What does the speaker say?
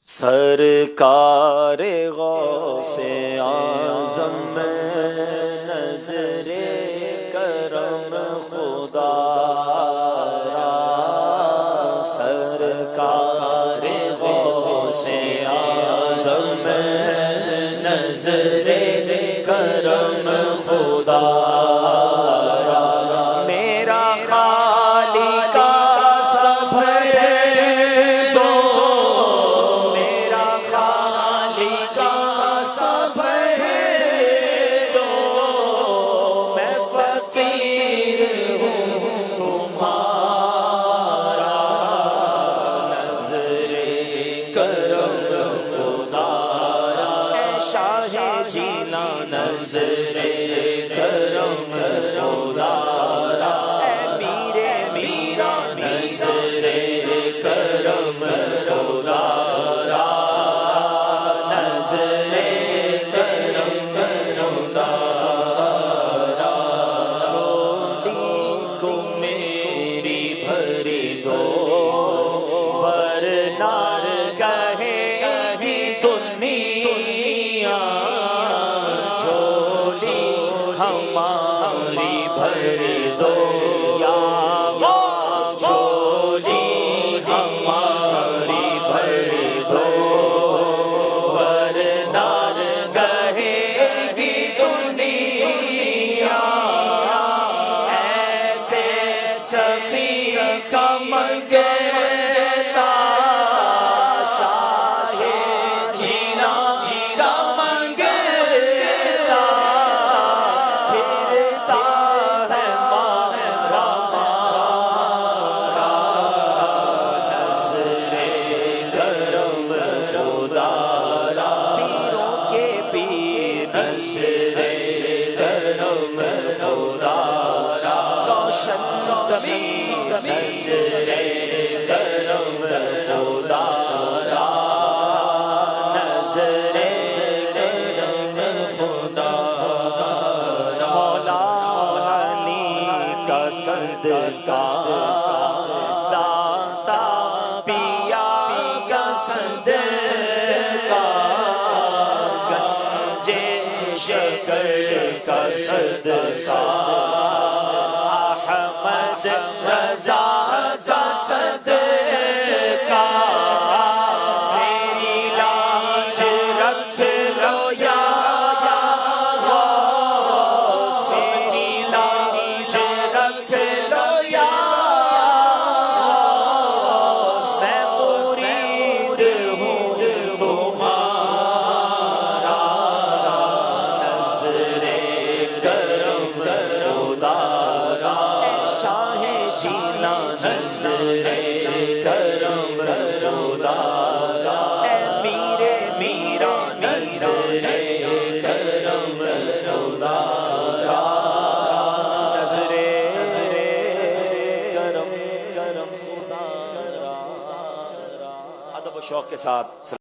सरकार गौसे आज़म में नज़रे करम खुदा रा। सरकार गौसे आज़म में नज़रे करम खुदा रा। मेरा खालिका सफ़र दो, मेरा खालिका सफ़र दो, मैं फ़कीर हूँ तुम्हारा। नज़रे करम खुदा रा। ऐ शाहे जीना नज़रे करम खुदा रा। ऐ मीरे मीरा नज़रे करम खुदा रा। नज़रे करम खुदा रा। झोली को मेरी भरी दो, वरना कहेगी दुनिया। झोली हमारी भरी दो या गौस, झोली हमारी भरी दो, वरना कहेगी दुनिया। ऐसे सखी का मंगता शाहे जीना का मंगता, फिरता है मारा मारा। नज़रे करम खुदा रा। पीरों के पीर नज़रे करम खुदा रा। रोशन ज़मीं नज़रे करम खुदा रा। नज़रे करम खुदा रा। मौला अली का सदका, दाता पिया का सदका, गंजे शकर का सदका, अहमद रज़ा का सदका। मेरी लाज रख लो या गौस, मेरी लाज रख लो या गौस। मैं मुरीद हूँ तुम्हारा। नज़रे करम खुदा रा। ऐ शाहे जीना नज़रे करम खुदा रा। ऐ मीरे मीरा नज़रे करम खुदा रा। नज़रे करम खुदा रा। अदब व शौक के साथ